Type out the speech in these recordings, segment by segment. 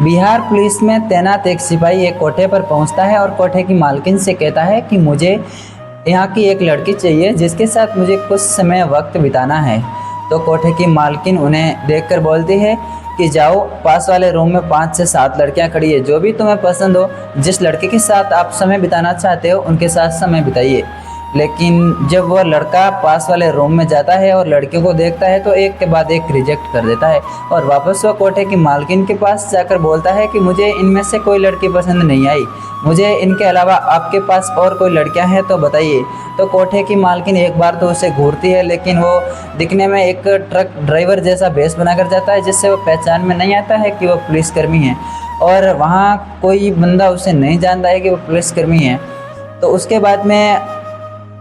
Bihar police में तैनात एक सिपाही एक कोठे पर पहुंचता है और कोठे की मालकिन से कहता है कि मुझे यहाँ की एक लड़की चाहिए जिसके साथ मुझे कुछ समय वक्त बिताना है। तो कोठे की मालकिन उन्हें देखकर बोलती है कि जाओ, पास वाले रूम में 5 से 7 लड़कियाँ खड़ी है, जो भी तुम्हें पसंद हो, जिस लड़के के साथ आप समय बिताना चाहते हो उनके साथ समय बिताइए। लेकिन जब वह लड़का पास वाले रूम में जाता है और लड़कियों को देखता है तो एक के बाद एक रिजेक्ट कर देता है और वापस वह कोठे की मालकिन के पास जाकर बोलता है कि मुझे इनमें से कोई लड़की पसंद नहीं आई, मुझे इनके अलावा आपके पास और कोई लड़कियां हैं तो बताइए। तो कोठे की मालकिन एक बार तो उसे घूरती है, लेकिन वो दिखने में एक ट्रक ड्राइवर जैसा भेष बनाकर जाता है जिससे वो पहचान में नहीं आता है कि वो पुलिसकर्मी है और वहाँ कोई बंदा उसे नहीं जानता है कि वो पुलिसकर्मी है। तो उसके बाद में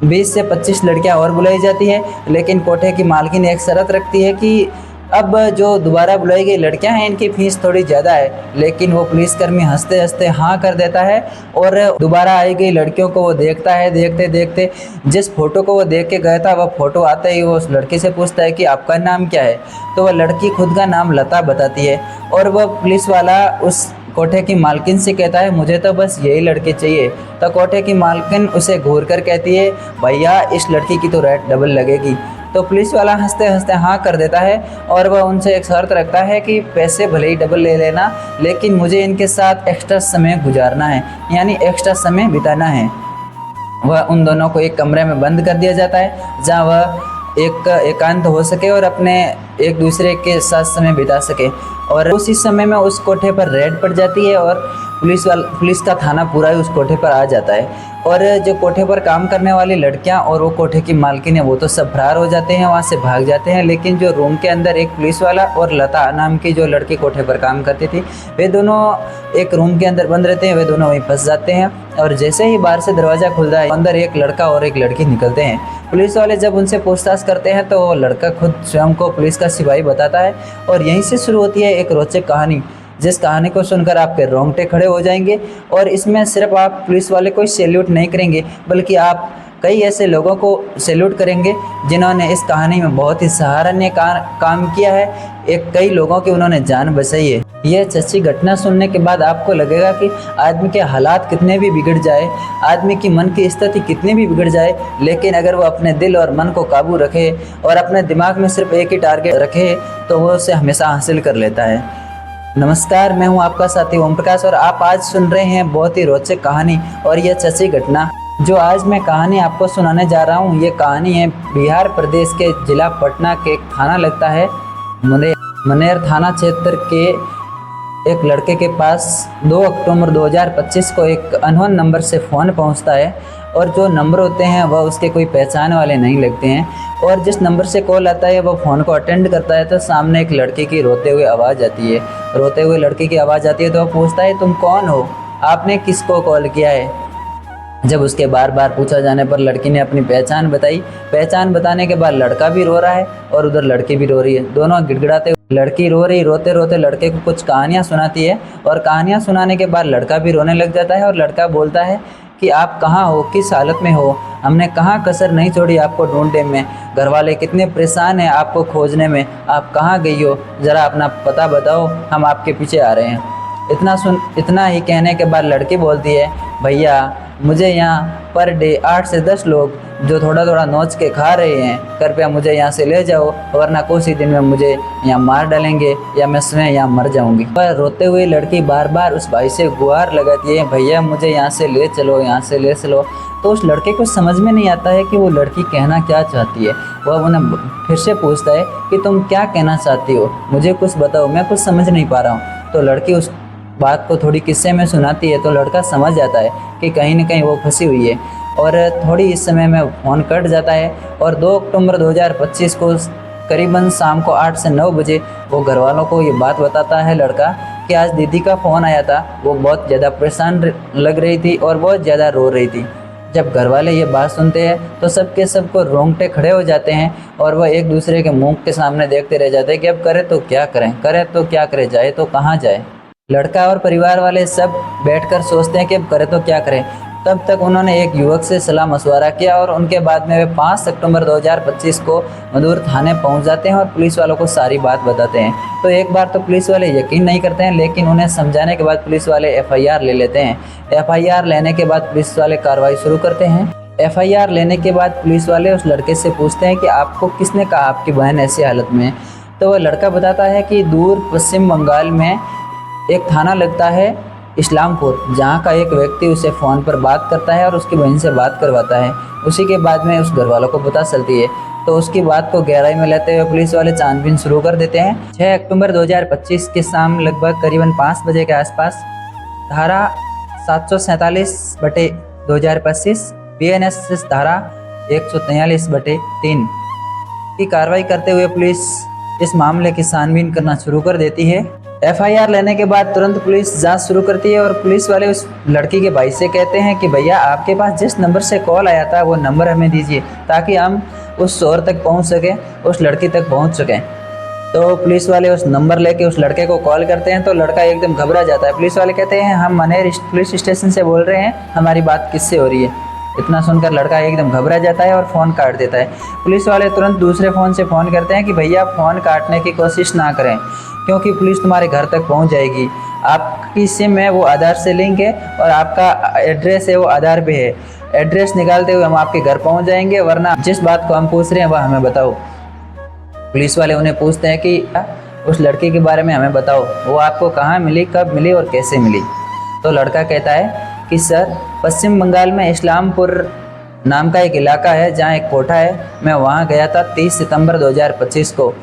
20 से 25 लड़कियां और बुलाई जाती है, लेकिन कोठे की मालकिन एक शर्त रखती है कि अब जो दोबारा बुलाई गई लड़कियां हैं इनकी फीस थोड़ी ज़्यादा है। लेकिन वो पुलिसकर्मी हंसते हंसते हाँ कर देता है और दोबारा आई गई लड़कियों को वो देखता है। देखते देखते जिस फोटो को वो देख के गया था वह फ़ोटो आते ही वो उस लड़की से पूछता है कि आपका नाम क्या है। तो वह लड़की खुद का नाम लता बताती है और वह पुलिस वाला उस कोठे की मालकिन से कहता है मुझे तो बस यही लड़की चाहिए। तो कोठे की मालकिन उसे घूर कर कहती है भैया इस लड़की की तो रेट डबल लगेगी। तो पुलिस वाला हंसते हंसते हाँ कर देता है और वह उनसे एक शर्त रखता है कि पैसे भले ही डबल ले लेना, लेकिन मुझे इनके साथ एक्स्ट्रा समय गुजारना है, यानी एक्स्ट्रा समय बिताना है। वह उन दोनों को एक कमरे में बंद कर दिया जाता है जहाँ वह एकांत हो सके और अपने एक दूसरे के साथ समय बिता सके। और उसी समय में उस कोठे पर रेड पड़ जाती है और पुलिस का थाना पूरा ही उस कोठे पर आ जाता है और जो कोठे पर काम करने वाली लड़कियां और वो कोठे की मालकिन है वो तो सब फरार हो जाते हैं, वहाँ से भाग जाते हैं। लेकिन जो रूम के अंदर एक पुलिस वाला और लता नाम की जो लड़की कोठे पर काम करती थी वे दोनों एक रूम के अंदर बंद रहते हैं, वे दोनों वहीं फंस जाते हैं। और जैसे ही बाहर से दरवाज़ा खुलता है अंदर एक लड़का और एक लड़की निकलते हैं। पुलिस वाले जब उनसे पूछताछ करते हैं तो वो लड़का खुद स्वयं को पुलिस का सिपाही बताता है और यहीं से शुरू होती है एक रोचक कहानी, जिस कहानी को सुनकर आपके रोंगटे खड़े हो जाएंगे। और इसमें सिर्फ आप पुलिस वाले को सैल्यूट नहीं करेंगे बल्कि आप कई ऐसे लोगों को सैल्यूट करेंगे जिन्होंने इस कहानी में बहुत ही सराहनीय काम किया है। एक कई लोगों की उन्होंने जान बचाई है। यह सच्ची घटना सुनने के बाद आपको लगेगा कि आदमी के हालात कितने भी बिगड़ जाए, आदमी की मन की स्थिति कितनी भी बिगड़ जाए, लेकिन अगर वो अपने दिल और मन को काबू रखे और अपने दिमाग में सिर्फ एक ही टारगेट रखे तो वो उसे हमेशा हासिल कर लेता है। नमस्कार, मैं हूं आपका साथी ओम प्रकाश और आप आज सुन रहे हैं बहुत ही रोचक कहानी और यह सच्ची घटना। जो आज मैं कहानी आपको सुनाने जा रहा हूं, ये कहानी है बिहार प्रदेश के जिला पटना के एक थाना लगता है मनेर थाना क्षेत्र के एक लड़के के पास 2 अक्टूबर 2025 को एक अननोन नंबर से फ़ोन पहुंचता है और जो नंबर होते हैं वह उसके कोई पहचान वाले नहीं लगते हैं। और जिस नंबर से कॉल आता है वह फ़ोन को अटेंड करता है तो सामने एक लड़के की रोते हुए आवाज़ आती है। रोते हुए लड़के की आवाज़ आती है तो वह पूछता है तुम कौन हो, आपने किसको कॉल किया है। जब उसके बार बार पूछा जाने पर लड़की ने अपनी पहचान बताई। पहचान बताने के बाद लड़का भी रो रहा है और उधर लड़की भी रो रही है, दोनों गिड़गिड़ाते। लड़की रो रही, रोते रोते लड़के को कुछ कहानियाँ सुनाती है और कहानियाँ सुनाने के बाद लड़का भी रोने लग जाता है और लड़का बोलता है कि आप कहाँ हो, किस हालत में हो, हमने कहाँ कसर नहीं छोड़ी आपको ढूंढने में, घर वाले कितने परेशान हैं आपको खोजने में, आप कहाँ गई हो, ज़रा अपना पता बताओ, हम आपके पीछे आ रहे हैं। इतना ही कहने के बाद लड़की बोलती है भैया मुझे यहाँ पर डे 8 से 10 लोग जो थोड़ा थोड़ा नोच के खा रहे हैं, कृपया मुझे यहाँ से ले जाओ वरना कुछ ही दिन में मुझे यहाँ मार डालेंगे या मैं स्वयं यहाँ मर जाऊँगी। पर रोते हुए लड़की बार बार उस भाई से गुहार लगाती है भैया मुझे यहाँ से ले चलो, यहाँ से ले चलो। तो उस लड़के को समझ में नहीं आता है कि वो लड़की कहना क्या चाहती है। वह उन्हें फिर से पूछता है कि तुम क्या कहना चाहती हो, मुझे कुछ बताओ, मैं कुछ समझ नहीं पा रहा हूँ। तो लड़की उस बात को थोड़ी किस्से में सुनाती है तो लड़का समझ जाता है कि कहीं न कहीं वो फंसी हुई है और थोड़ी इस समय में फ़ोन कट जाता है। और 2 अक्टूबर 2025 को करीबन शाम को 8 से 9 बजे वो घर वालों को ये बात बताता है लड़का कि आज दीदी का फ़ोन आया था, वो बहुत ज़्यादा परेशान लग रही थी और बहुत ज़्यादा रो रही थी। जब घर वाले ये बात सुनते हैं तो सबके सबको रोंगटे खड़े हो जाते हैं और वह एक दूसरे के मुंह के सामने देखते रह जाते हैं कि अब करें तो क्या करें, करें तो क्या करें, जाए तो कहाँ जाए। लड़का और परिवार वाले सब बैठकर सोचते हैं कि अब करें तो क्या करें। तब तक उन्होंने एक युवक से सलाह मशवरा किया और उनके बाद में वे 5 सितंबर 2025 को मधुर थाने पहुंच जाते हैं और पुलिस वालों को सारी बात बताते हैं। तो एक बार तो पुलिस वाले यकीन नहीं करते हैं, लेकिन उन्हें समझाने के बाद पुलिस वाले एफआईआर ले लेते हैं। एफआईआर लेने के बाद पुलिस वाले कार्रवाई शुरू करते हैं। एफआईआर लेने के बाद पुलिस वाले उस लड़के से पूछते हैं कि आपको किसने कहा आपकी बहन ऐसी हालत में है। तो वह लड़का बताता है कि दूर पश्चिम बंगाल में एक थाना लगता है इस्लामपुर, जहाँ का एक व्यक्ति उसे फ़ोन पर बात करता है और उसकी बहन से बात करवाता है। उसी के बाद में उस घर वालों को पता चलती है, तो उसकी बात को गहराई में लेते हुए पुलिस वाले छानबीन शुरू कर देते हैं। 6 अक्टूबर 2025 के शाम लगभग करीबन 5 बजे के आसपास धारा 747/2025 BNSS धारा 143/3 की कार्रवाई करते हुए पुलिस इस मामले की छानबीन करना शुरू कर देती है। एफआईआर लेने के बाद तुरंत पुलिस जांच शुरू करती है और पुलिस वाले उस लड़की के भाई से कहते हैं कि भैया आपके पास जिस नंबर से कॉल आया था वो नंबर हमें दीजिए, ताकि हम उस शोर तक पहुंच सकें, उस लड़की तक पहुंच सकें। तो पुलिस वाले उस नंबर लेके उस लड़के को कॉल करते हैं, तो लड़का एकदम घबरा जाता है। पुलिस वाले कहते हैं हम मनेर पुलिस स्टेशन से बोल रहे हैं, हमारी बात किससे हो रही है। इतना सुनकर लड़का एकदम घबरा जाता है और फ़ोन काट देता है। पुलिस वाले तुरंत दूसरे फ़ोन से फ़ोन करते हैं कि भैया फ़ोन काटने की कोशिश ना करें, क्योंकि पुलिस तुम्हारे घर तक पहुंच जाएगी। आपकी सिम है वो आधार से लिंक है और आपका एड्रेस है वो आधार पे है। एड्रेस निकालते हुए हम आपके घर पहुंच जाएंगे, वरना जिस बात को हम पूछ रहे हैं वह हमें बताओ। पुलिस वाले उन्हें पूछते हैं कि उस लड़की के बारे में हमें बताओ, वो आपको कहाँ मिली, कब मिली और कैसे मिली। तो लड़का कहता है कि सर, पश्चिम बंगाल में इस्लामपुर नाम का एक इलाका है जहाँ एक कोठा है, मैं वहाँ गया था 30 सितंबर 2025 को।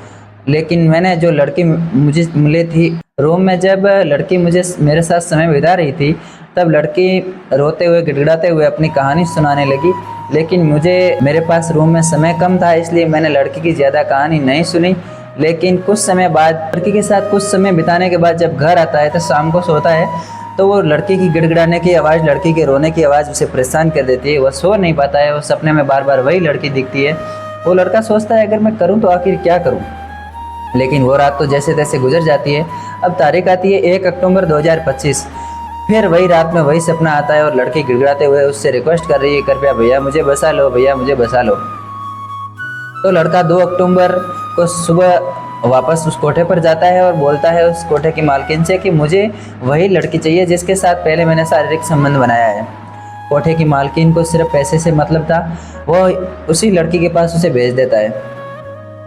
लेकिन मैंने जो लड़की मुझे मिली थी रूम में, जब लड़की मुझे मेरे साथ समय बिता रही थी, तब लड़की रोते हुए गिड़गिड़ाते हुए अपनी कहानी सुनाने लगी। लेकिन मेरे पास रूम में समय कम था, इसलिए मैंने लड़की की ज़्यादा कहानी नहीं सुनी। लेकिन कुछ समय बाद लड़की के साथ कुछ समय बिताने के बाद जब घर आता है तो शाम को सोता है, तो वो लड़की की गिड़गिड़ाने की आवाज़, लड़की के रोने की आवाज़ उसे परेशान कर देती है। वह सो नहीं पाता है, वो सपने में बार बार वही लड़की दिखती है। वो लड़का सोचता है अगर मैं करूँ तो आखिर क्या करूँ। लेकिन वो रात तो जैसे तैसे गुजर जाती है। अब तारीख आती है 1 अक्टूबर 2025। फिर वही रात में वही सपना आता है और लड़की गिड़गिड़ाते हुए उससे रिक्वेस्ट कर रही है, कृपया भैया मुझे बसा लो, भैया मुझे बसा लो। तो लड़का 2 अक्टूबर को सुबह वापस उस कोठे पर जाता है और बोलता है उस कोठे की मालकिन से कि मुझे वही लड़की चाहिए जिसके साथ पहले मैंने शारीरिक संबंध बनाया है। कोठे की मालकिन को सिर्फ पैसे से मतलब था, वो उसी लड़की के पास उसे भेज देता है।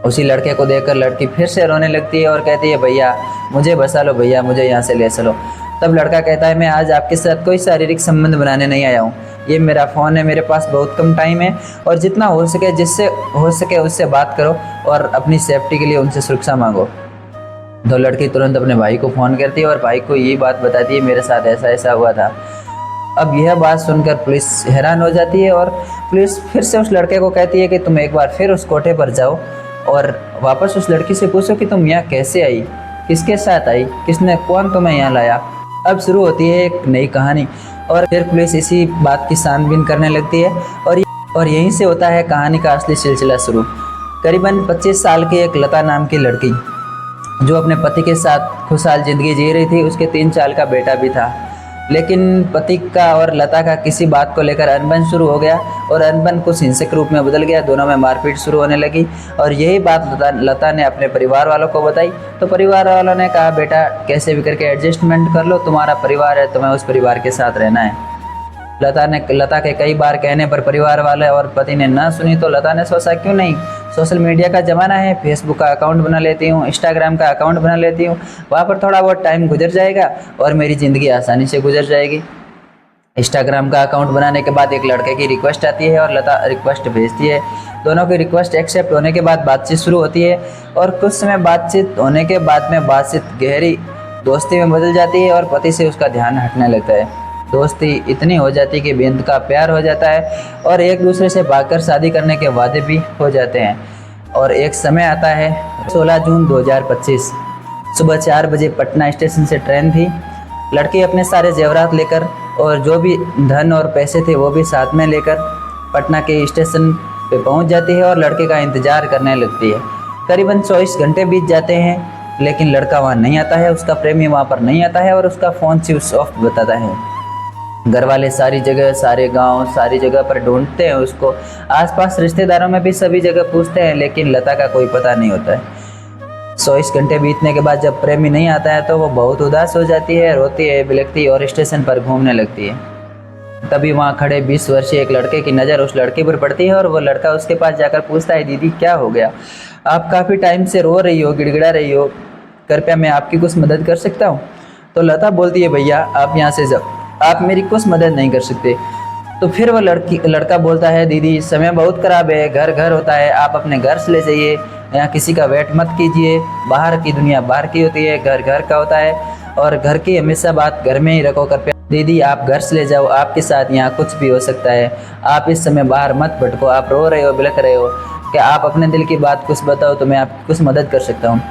उसी लड़के को देखकर लड़की फिर से रोने लगती है और कहती है, भैया मुझे बसा लो, भैया मुझे यहाँ से ले चलो। तब लड़का कहता है, मैं आज आपके साथ कोई शारीरिक संबंध बनाने नहीं आया हूँ, ये मेरा फ़ोन है, मेरे पास बहुत कम टाइम है और जितना हो सके, जिससे हो सके उससे बात करो और अपनी सेफ्टी के लिए उनसे सुरक्षा मांगो। तो लड़की तुरंत अपने भाई को फ़ोन करती है और भाई को ये बात बताती है, मेरे साथ ऐसा ऐसा हुआ था। अब यह बात सुनकर पुलिस हैरान हो जाती है और पुलिस फिर से उस लड़के को कहती है कि तुम एक बार फिर उस कोठे पर जाओ और वापस उस लड़की से पूछो कि तुम यहाँ कैसे आई, किसके साथ आई, कौन तुम्हें यहाँ लाया। अब शुरू होती है एक नई कहानी और फिर पुलिस इसी बात की छानबीन करने लगती है और यहीं से होता है कहानी का असली सिलसिला शुरू। करीबन 25 साल की एक लता नाम की लड़की जो अपने पति के साथ खुशहाल ज़िंदगी जी रही थी, उसके 3 साल का बेटा भी था। लेकिन पति का और लता का किसी बात को लेकर अनबन शुरू हो गया और अनबन कुछ हिंसक रूप में बदल गया। दोनों में मारपीट शुरू होने लगी और यही बात लता ने अपने परिवार वालों को बताई। तो परिवार वालों ने कहा, बेटा कैसे भी करके एडजस्टमेंट कर लो, तुम्हारा परिवार है, तुम्हें उस परिवार के साथ रहना है। लता के कई बार कहने पर परिवार वाले और पति ने ना सुनी, तो लता ने सोचा क्यों नहीं, सोशल मीडिया का ज़माना है, फेसबुक का अकाउंट बना लेती हूँ, इंस्टाग्राम का अकाउंट बना लेती हूँ, वहाँ पर थोड़ा बहुत टाइम गुजर जाएगा और मेरी ज़िंदगी आसानी से गुजर जाएगी। इंस्टाग्राम का अकाउंट बनाने के बाद एक लड़के की रिक्वेस्ट आती है और लता रिक्वेस्ट भेजती है। दोनों की रिक्वेस्ट एक्सेप्ट होने के बाद बातचीत शुरू होती है और कुछ समय बातचीत होने के बाद में बातचीत गहरी दोस्ती में बदल जाती है और पति से उसका ध्यान हटने लगता है। दोस्ती इतनी हो जाती है कि बेंत का प्यार हो जाता है और एक दूसरे से भागकर शादी करने के वादे भी हो जाते हैं। और एक समय आता है 16 जून 2025, सुबह 4 बजे पटना स्टेशन से ट्रेन थी। लड़की अपने सारे जेवरात लेकर और जो भी धन और पैसे थे वो भी साथ में लेकर पटना के स्टेशन पे पहुंच जाती है और लड़के का इंतज़ार करने लगती है। करीबन 24 घंटे बीत जाते हैं, लेकिन लड़का वहाँ नहीं आता है, उसका प्रेमी वहाँ पर नहीं आता है और उसका फ़ोन स्विच ऑफ बताता है। घर वाले सारी जगह, सारे गांव, सारी जगह पर ढूंढते हैं उसको। आसपास रिश्तेदारों में भी सभी जगह पूछते हैं, लेकिन लता का कोई पता नहीं होता है। 24 घंटे बीतने के बाद जब प्रेमी नहीं आता है तो वो बहुत उदास हो जाती है, रोती है, बिलखती है और स्टेशन पर घूमने लगती है। तभी वहाँ खड़े 20 वर्षीय एक लड़के की नज़र उस लड़के पर पड़ती है और वो लड़का उसके पास जाकर पूछता है, दीदी क्या हो गया? आप काफ़ी टाइम से रो रही हो, गिड़गिड़ा रही हो, कृपया मैं आपकी कुछ मदद कर सकता हूँ? तो लता बोलती है, भैया आप यहाँ से जाओ, आप मेरी कुछ मदद नहीं कर सकते। तो फिर वो लड़का बोलता है, दीदी समय बहुत ख़राब है, घर घर होता है, आप अपने घर से ले जाइए, यहाँ किसी का वेट मत कीजिए, बाहर की दुनिया बाहर की होती है, घर घर का होता है और घर की हमेशा बात घर में ही रखो कृपया। दीदी आप घर से ले जाओ, आपके साथ यहाँ कुछ भी हो सकता है, आप इस समय बाहर मत भटको, आप रो रहे हो, बिलख रहे हो, क्या आप अपने दिल की बात कुछ बताओ तो मैं आपकी कुछ मदद कर सकता हूँ।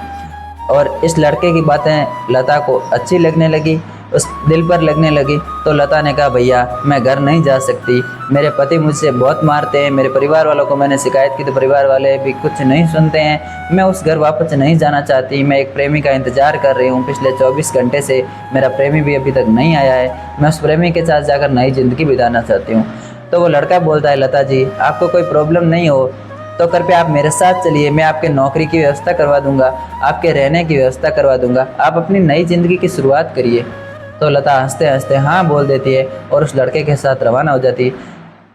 और इस लड़के की बातें लता को अच्छी लगने लगी, उस दिल पर लगने लगी। तो लता ने कहा, भैया मैं घर नहीं जा सकती, मेरे पति मुझसे बहुत मारते हैं, मेरे परिवार वालों को मैंने शिकायत की तो परिवार वाले भी कुछ नहीं सुनते हैं, मैं उस घर वापस नहीं जाना चाहती, मैं एक प्रेमी का इंतज़ार कर रही हूँ पिछले 24 घंटे से, मेरा प्रेमी भी अभी तक नहीं आया है, मैं उस प्रेमी के साथ जाकर नई ज़िंदगी बिताना चाहती हूँ। तो वो लड़का बोलता है, लता जी आपको कोई प्रॉब्लम नहीं हो तो कृपया आप मेरे साथ चलिए, मैं आपके नौकरी की व्यवस्था करवा दूंगा, आपके रहने की व्यवस्था करवा दूंगा, आप अपनी नई ज़िंदगी की शुरुआत करिए। तो लता हंसते हंसते हाँ बोल देती है और उस लड़के के साथ रवाना हो जाती है।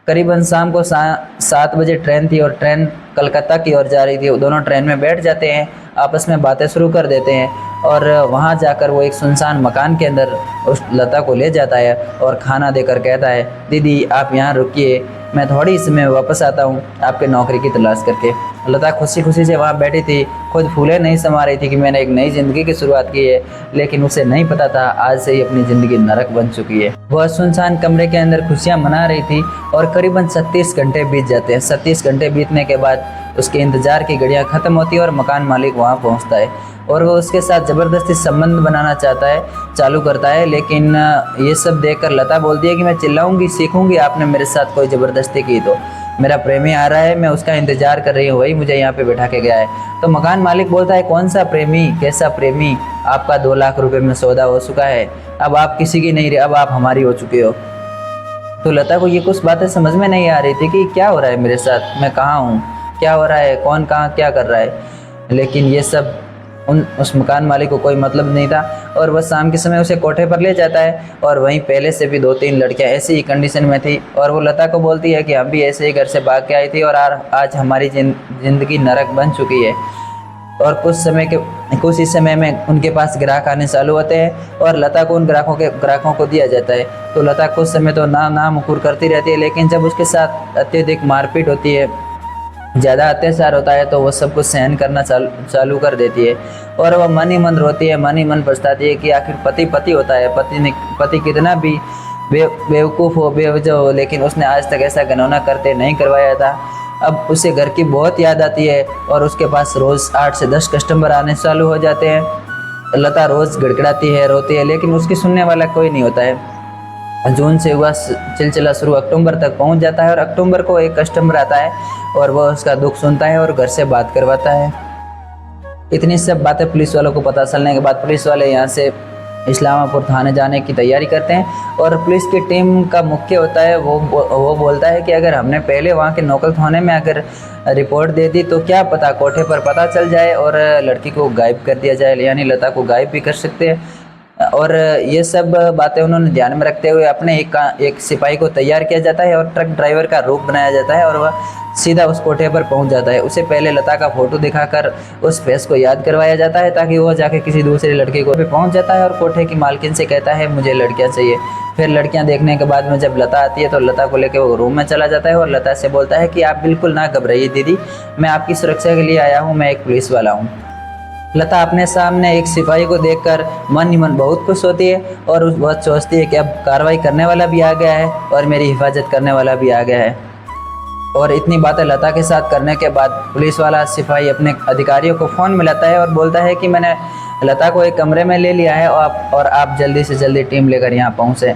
करीबन शाम को 7 बजे ट्रेन थी और ट्रेन कलकत्ता की ओर जा रही थी। दोनों ट्रेन में बैठ जाते हैं, आपस में बातें शुरू कर देते हैं और वहाँ जाकर वो एक सुनसान मकान के अंदर उस लता को ले जाता है और खाना देकर कहता है, दीदी आप यहाँ रुकिए, मैं थोड़ी समय में वापस आता हूँ आपके नौकरी की तलाश करके। लता खुशी खुशी से वहाँ बैठी थी, खुद फूले नहीं समा रही थी कि मैंने एक नई ज़िंदगी की शुरुआत की है, लेकिन उसे नहीं पता था आज से ही अपनी ज़िंदगी नरक बन चुकी है। वह सुनसान कमरे के अंदर खुशियाँ मना रही थी और करीबन 36 घंटे बीत जाते हैं। 36 घंटे बीतने के बाद उसके इंतज़ार की घड़ियाँ ख़त्म होती है और मकान मालिक वहाँ पहुँचता है और वो उसके साथ ज़बरदस्ती संबंध बनाना चालू करता है। लेकिन ये सब देखकर लता बोलती है कि मैं चिल्लाऊंगी, सीखूंगी, आपने मेरे साथ कोई ज़बरदस्ती की तो। मेरा प्रेमी आ रहा है, मैं उसका इंतज़ार कर रही हूँ, वही मुझे यहाँ पे बैठा के गया है। तो मकान मालिक बोलता है, कौन सा प्रेमी, कैसा प्रेमी, आपका 2 लाख रुपए में सौदा हो चुका है, अब आप किसी की नहीं रहे, अब आप हमारी हो चुके हो। तो लता को ये कुछ बातें समझ में नहीं आ रही थी कि क्या हो रहा है मेरे साथ, मैं कहाँ हूँ, क्या हो रहा है, कौन कहाँ क्या कर रहा है। लेकिन ये सब उस मकान मालिक को कोई मतलब नहीं था और वह शाम के समय उसे कोठे पर ले जाता है और वहीं पहले से भी 2-3 लड़कियां ऐसी ही कंडीशन में थी और वो लता को बोलती है कि हम भी ऐसे ही घर से भाग के आई थी और आज हमारी ज़िंदगी नरक बन चुकी है। और कुछ ही समय में उनके पास ग्राहक आने चालू होते हैं और लता को उन ग्राहकों को दिया जाता है। तो लता कुछ समय तो ना मुकुर करती रहती है, लेकिन जब उसके साथ अत्यधिक मारपीट होती है, ज़्यादा अत्याचार होता है, तो वो सब कुछ सहन करना चालू कर देती है और वह मन ही मन रोती है, मन ही मन पछताती है कि आखिर पति होता है, पति कितना भी बेवकूफ़ हो, बेवजह हो, लेकिन उसने आज तक ऐसा घिनौना करते नहीं करवाया था। अब उसे घर की बहुत याद आती है और उसके पास रोज़ 8 से 10 कस्टमर आने चालू हो जाते हैं। लता रोज़ गिड़गिड़ाती है, रोती है, लेकिन उसकी सुनने वाला कोई नहीं होता है। जून से हुआ सिलसिला शुरू अक्टूबर तक पहुंच जाता है और अक्टूबर को एक कस्टमर आता है और वह उसका दुख सुनता है और घर से बात करवाता है। इतनी सब बातें पुलिस वालों को पता चलने के बाद पुलिस वाले यहाँ से इस्लामापुर थाने जाने की तैयारी करते हैं और पुलिस की टीम का मुख्य होता है वो बोलता है कि अगर हमने पहले वहाँ के नौकल थाने में अगर रिपोर्ट दे दी तो क्या पता कोठे पर पता चल जाए और लड़की को गायब कर दिया जाए, यानी लता को गायब भी कर सकते हैं। और ये सब बातें उन्होंने ध्यान में रखते हुए अपने एक सिपाही को तैयार किया जाता है और ट्रक ड्राइवर का रूप बनाया जाता है और वह सीधा उस कोठे पर पहुंच जाता है। उसे पहले लता का फोटो दिखाकर उस फेस को याद करवाया जाता है ताकि वो जाके किसी दूसरे लड़के को पहुंच जाता है और कोठे की मालकिन से कहता है मुझे लड़कियां चाहिए। फिर लड़कियां देखने के बाद में जब लता आती है तो लता को लेकर वो रूम में चला जाता है और लता से बोलता है कि आप बिल्कुल ना घबराइए दीदी, मैं आपकी सुरक्षा के लिए आया हूँ, मैं एक पुलिस वाला हूँ। लता अपने सामने एक सिपाही को देखकर मन ही मन बहुत खुश होती है और वह सोचती है कि अब कार्रवाई करने वाला भी आ गया है और मेरी हिफाजत करने वाला भी आ गया है। और इतनी बातें लता के साथ करने के बाद पुलिस वाला सिपाही अपने अधिकारियों को फ़ोन मिलाता है और बोलता है कि मैंने लता को एक कमरे में ले लिया है और आप जल्दी से जल्दी टीम लेकर यहाँ पहुँचें।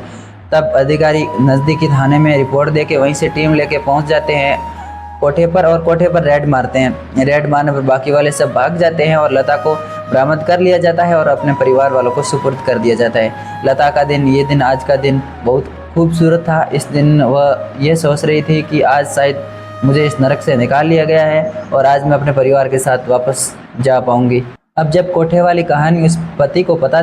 तब अधिकारी नज़दीकी थाने में रिपोर्ट दे के वहीं से टीम लेके पहुँच जाते हैं कोठे पर और कोठे पर रेड मारते हैं। रेड मारने पर बाकी वाले सब भाग जाते हैं और लता को बरामद कर लिया जाता है और अपने परिवार वालों को सुपुर्द कर दिया जाता है। लता का दिन, ये दिन, आज का दिन बहुत खूबसूरत था। इस दिन वह ये सोच रही थी कि आज शायद मुझे इस नरक से निकाल लिया गया है और आज मैं अपने परिवार के साथ वापस जा पाऊंगी। अब जब कोठे वाली कहानी उस पति को पता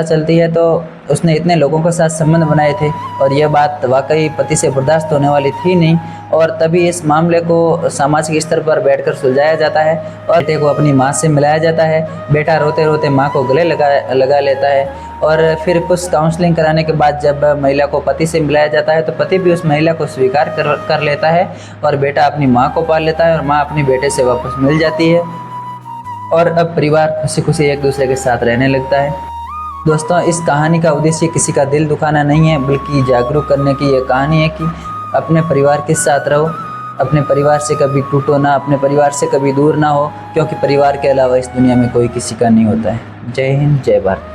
चलती है तो उसने इतने लोगों के साथ संबंध बनाए थे और यह बात वाकई पति से बर्दाश्त होने वाली थी नहीं। और तभी इस मामले को सामाजिक स्तर पर बैठकर सुलझाया जाता है और बेटे को अपनी माँ से मिलाया जाता है। बेटा रोते रोते माँ को गले लगा लेता है और फिर कुछ काउंसलिंग कराने के बाद जब महिला को पति से मिलाया जाता है तो पति भी उस महिला को स्वीकार कर लेता है और बेटा अपनी माँ को पाल लेता है और माँ अपनी बेटे से वापस मिल जाती है और अब परिवार खुशी खुशी एक दूसरे के साथ रहने लगता है। दोस्तों, इस कहानी का उद्देश्य किसी का दिल दुखाना नहीं है, बल्कि जागरूक करने की यह कहानी है कि अपने परिवार के साथ रहो, अपने परिवार से कभी टूटो ना, अपने परिवार से कभी दूर ना हो, क्योंकि परिवार के अलावा इस दुनिया में कोई किसी का नहीं होता है। जय हिंद, जय भारत।